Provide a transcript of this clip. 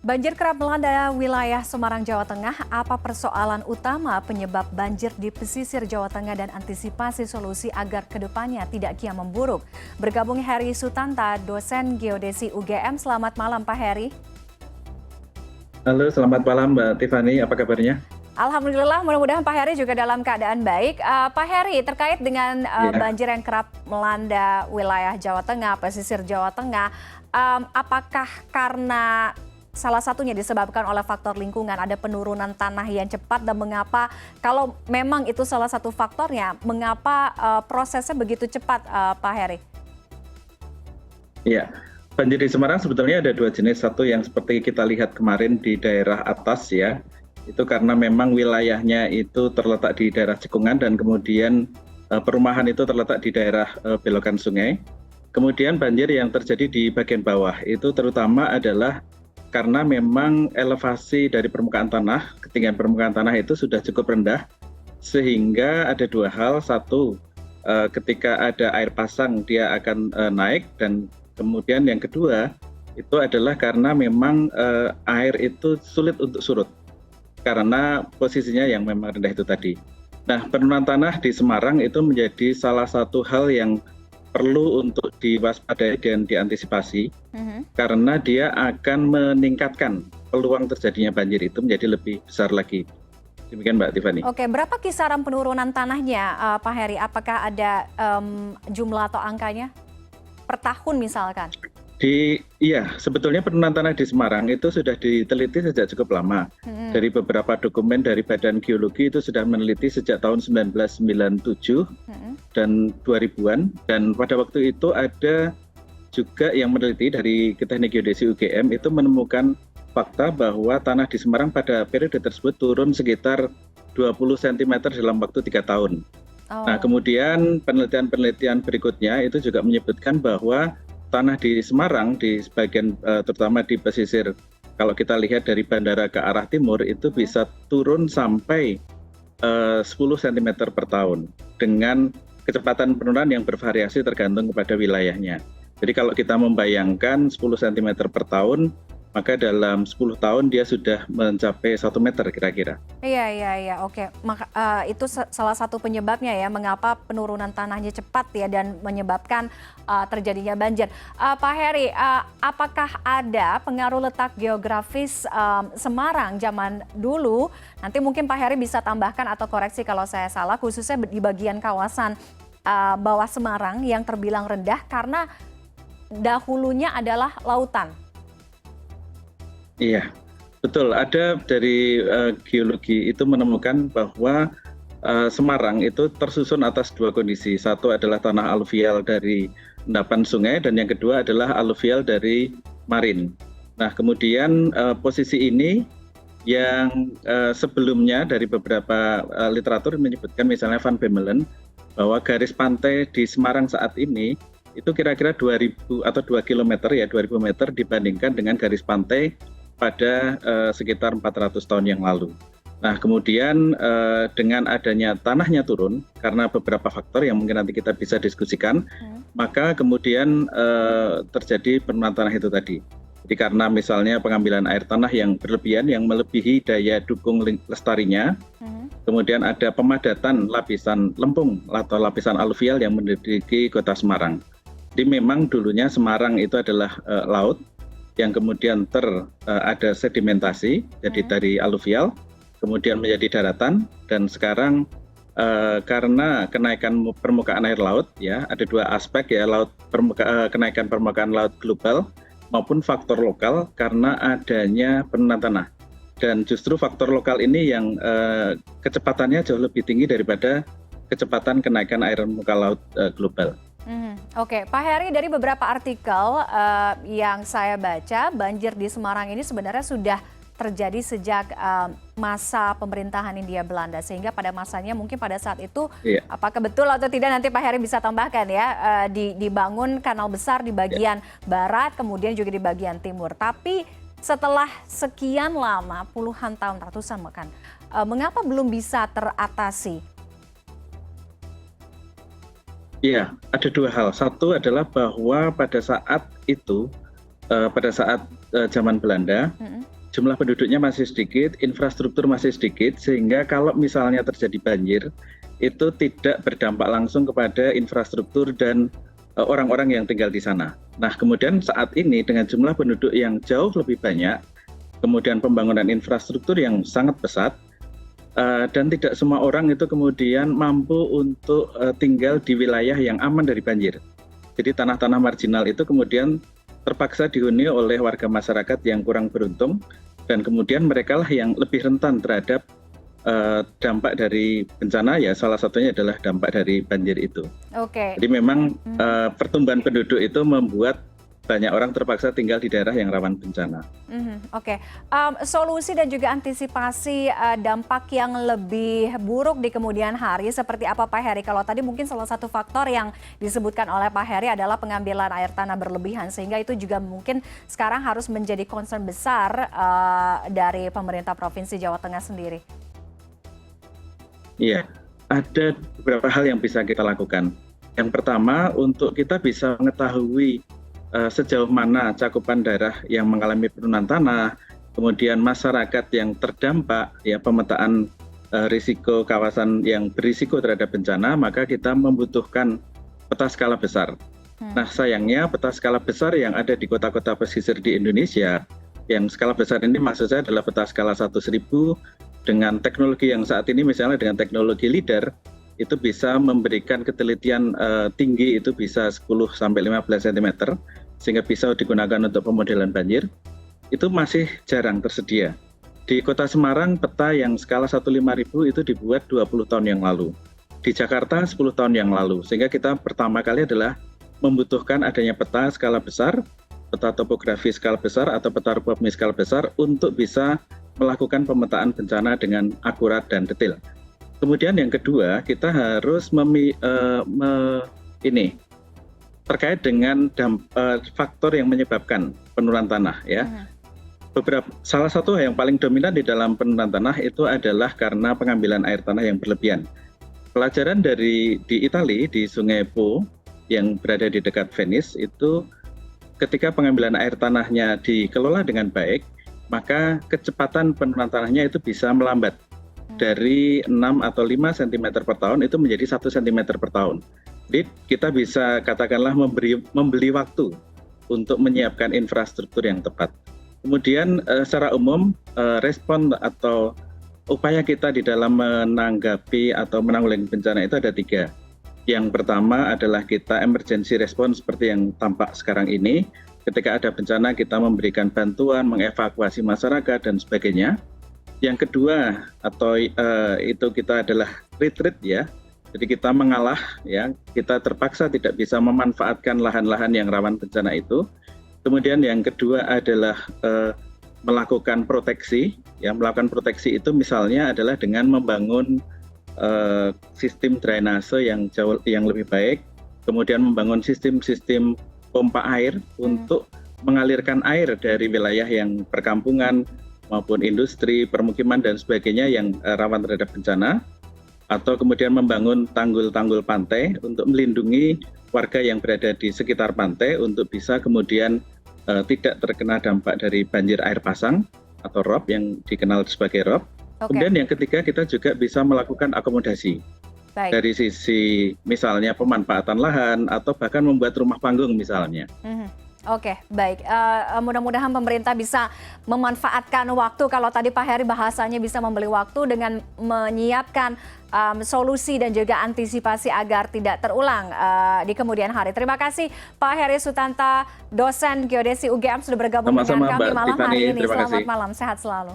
Banjir kerap melanda wilayah Semarang, Jawa Tengah. Apa persoalan utama penyebab banjir di pesisir Jawa Tengah dan antisipasi solusi agar kedepannya tidak kian memburuk? Bergabung Heri Sutanta, dosen geodesi UGM. Selamat malam Pak Heri. Halo, selamat malam Mbak Tiffany, apa kabarnya? Alhamdulillah, mudah-mudahan Pak Heri juga dalam keadaan baik. Pak Heri, terkait dengan Ya, banjir yang kerap melanda wilayah Jawa Tengah, pesisir Jawa Tengah, apakah karena salah satunya disebabkan oleh faktor lingkungan, ada penurunan tanah yang cepat, dan mengapa kalau memang itu salah satu faktornya, mengapa prosesnya begitu cepat, Pak Heri? ya. Banjir di Semarang sebetulnya ada dua jenis. Satu yang seperti kita lihat kemarin di daerah atas ya, itu karena memang wilayahnya itu terletak di daerah cekungan dan kemudian perumahan itu terletak di daerah belokan sungai. Kemudian banjir yang terjadi di bagian bawah itu terutama adalah karena memang elevasi dari permukaan tanah, ketinggian permukaan tanah itu sudah cukup rendah, sehingga ada dua hal. Satu, ketika ada air pasang dia akan naik, dan kemudian yang kedua itu adalah karena memang air itu sulit untuk surut karena posisinya yang memang rendah itu tadi. Nah, penurunan tanah di Semarang itu menjadi salah satu hal yang perlu untuk diwaspadai dan diantisipasi karena dia akan meningkatkan peluang terjadinya banjir itu menjadi lebih besar lagi. Demikian Mbak Tiffany. Oke, berapa kisaran penurunan tanahnya, Pak Heri? Apakah ada jumlah atau angkanya per tahun misalkan? Iya, sebetulnya penurunan tanah di Semarang itu sudah diteliti sejak cukup lama. Dari beberapa dokumen dari Badan Geologi itu sudah meneliti sejak tahun 1997 dan 2000-an. Dan pada waktu itu ada juga yang meneliti dari Teknik Geodesi UGM itu menemukan fakta bahwa tanah di Semarang pada periode tersebut turun sekitar 20 cm dalam waktu 3 tahun. Nah, kemudian penelitian-penelitian berikutnya itu juga menyebutkan bahwa tanah di Semarang, di sebagian terutama di pesisir, kalau kita lihat dari bandara ke arah timur, itu bisa turun sampai 10 cm per tahun dengan kecepatan penurunan yang bervariasi tergantung kepada wilayahnya. Jadi kalau kita membayangkan 10 cm per tahun, maka dalam 10 tahun dia sudah mencapai 1 meter kira-kira. Iya, oke. Itu salah satu penyebabnya ya, mengapa penurunan tanahnya cepat ya dan menyebabkan terjadinya banjir. Pak Heri, apakah ada pengaruh letak geografis Semarang zaman dulu? Nanti mungkin Pak Heri bisa tambahkan atau koreksi kalau saya salah, khususnya di bagian kawasan bawah Semarang yang terbilang rendah karena dahulunya adalah lautan. Iya, betul. Ada dari geologi itu menemukan bahwa Semarang itu tersusun atas dua kondisi. Satu adalah tanah aluvial dari endapan sungai, dan yang kedua adalah aluvial dari marin. Nah, kemudian posisi ini yang sebelumnya dari beberapa literatur menyebutkan, misalnya Van Bemmelen, bahwa garis pantai di Semarang saat ini itu kira-kira 2000 atau 2 km ya, 2000 meter dibandingkan dengan garis pantai pada sekitar 400 tahun yang lalu. Nah, kemudian dengan adanya tanahnya turun karena beberapa faktor yang mungkin nanti kita bisa diskusikan, maka kemudian terjadi penurunan tanah itu tadi. Jadi karena misalnya pengambilan air tanah yang berlebihan yang melebihi daya dukung lestarinya, kemudian ada pemadatan lapisan lempung atau lapisan aluvial yang mendekati kota Semarang. Jadi memang dulunya Semarang itu adalah laut yang kemudian ada sedimentasi, jadi dari aluvial, kemudian menjadi daratan, dan sekarang karena kenaikan permukaan air laut, ya ada dua aspek ya, kenaikan permukaan laut global maupun faktor lokal karena adanya penurunan tanah. Dan justru faktor lokal ini yang kecepatannya jauh lebih tinggi daripada kecepatan kenaikan air muka laut global. Oke, Pak Heri, dari beberapa artikel yang saya baca, banjir di Semarang ini sebenarnya sudah terjadi sejak masa pemerintahan Hindia Belanda, sehingga pada masanya mungkin pada saat itu, apakah betul atau tidak nanti Pak Heri bisa tambahkan ya, dibangun kanal besar di bagian barat, kemudian juga di bagian timur. Tapi setelah sekian lama, puluhan tahun, ratusan bahkan, mengapa belum bisa teratasi? Iya, ada dua hal. Satu adalah bahwa pada saat itu, pada saat zaman Belanda, jumlah penduduknya masih sedikit, infrastruktur masih sedikit, sehingga kalau misalnya terjadi banjir, itu tidak berdampak langsung kepada infrastruktur dan orang-orang yang tinggal di sana. Nah, kemudian saat ini dengan jumlah penduduk yang jauh lebih banyak, kemudian pembangunan infrastruktur yang sangat pesat, dan tidak semua orang itu kemudian mampu untuk tinggal di wilayah yang aman dari banjir. Jadi tanah-tanah marginal itu kemudian terpaksa dihuni oleh warga masyarakat yang kurang beruntung, dan kemudian mereka lah yang lebih rentan terhadap dampak dari bencana, ya salah satunya adalah dampak dari banjir itu. Oke. Jadi memang pertumbuhan penduduk itu membuat banyak orang terpaksa tinggal di daerah yang rawan bencana. Oke. Solusi dan juga antisipasi dampak yang lebih buruk di kemudian hari seperti apa Pak Heri? Kalau tadi mungkin salah satu faktor yang disebutkan oleh Pak Heri adalah pengambilan air tanah berlebihan, sehingga itu juga mungkin sekarang harus menjadi concern besar dari pemerintah Provinsi Jawa Tengah sendiri. Iya, ada beberapa hal yang bisa kita lakukan. Yang pertama, untuk kita bisa mengetahui sejauh mana cakupan daerah yang mengalami penurunan tanah, kemudian masyarakat yang terdampak, ya pemetaan risiko kawasan yang berisiko terhadap bencana, maka kita membutuhkan peta skala besar. Nah, sayangnya peta skala besar yang ada di kota-kota pesisir di Indonesia, yang skala besar ini maksud saya adalah peta skala 1.1000 dengan teknologi yang saat ini, misalnya dengan teknologi LIDAR, itu bisa memberikan ketelitian tinggi, itu bisa 10-15 cm, sehingga bisa digunakan untuk pemodelan banjir. Itu masih jarang tersedia. Di Kota Semarang, peta yang skala 15000 itu dibuat 20 tahun yang lalu. Di Jakarta 10 tahun yang lalu. Sehingga kita pertama kali adalah membutuhkan adanya peta skala besar, peta topografi skala besar atau peta rupa-bumi skala besar untuk bisa melakukan pemetaan bencana dengan akurat dan detail. Kemudian yang kedua, kita harus terkait dengan faktor yang menyebabkan penurunan tanah, ya. Salah satu yang paling dominan di dalam penurunan tanah itu adalah karena pengambilan air tanah yang berlebihan. Pelajaran di Italia, di Sungai Po yang berada di dekat Venice, itu ketika pengambilan air tanahnya dikelola dengan baik, maka kecepatan penurunan tanahnya itu bisa melambat dari 6 atau 5 cm per tahun itu menjadi 1 cm per tahun. Jadi kita bisa katakanlah membeli waktu untuk menyiapkan infrastruktur yang tepat. Kemudian secara umum respon atau upaya kita di dalam menanggapi atau menanggulangi bencana itu ada 3. Yang pertama adalah kita emergency response seperti yang tampak sekarang ini. Ketika ada bencana kita memberikan bantuan, mengevakuasi masyarakat dan sebagainya. Yang kedua itu kita adalah retreat, ya. Jadi kita mengalah, ya. Kita terpaksa tidak bisa memanfaatkan lahan-lahan yang rawan bencana itu. Kemudian yang kedua adalah melakukan proteksi, ya. Melakukan proteksi itu misalnya adalah dengan membangun sistem drainase yang lebih baik, kemudian membangun sistem-sistem pompa air untuk mengalirkan air dari wilayah yang perkampungan maupun industri, permukiman dan sebagainya yang rawan terhadap bencana, atau kemudian membangun tanggul-tanggul pantai untuk melindungi warga yang berada di sekitar pantai untuk bisa kemudian tidak terkena dampak dari banjir air pasang atau ROB yang dikenal sebagai ROB. Kemudian yang ketiga, kita juga bisa melakukan akomodasi. Baik. Dari sisi misalnya pemanfaatan lahan atau bahkan membuat rumah panggung misalnya. Oke, baik. Mudah-mudahan pemerintah bisa memanfaatkan waktu. Kalau tadi Pak Heri bahasanya bisa membeli waktu dengan menyiapkan solusi dan juga antisipasi agar tidak terulang di kemudian hari. Terima kasih Pak Heri Sutanta, dosen geodesi UGM sudah bergabung dengan kami malam hari ini. Selamat malam, sehat selalu.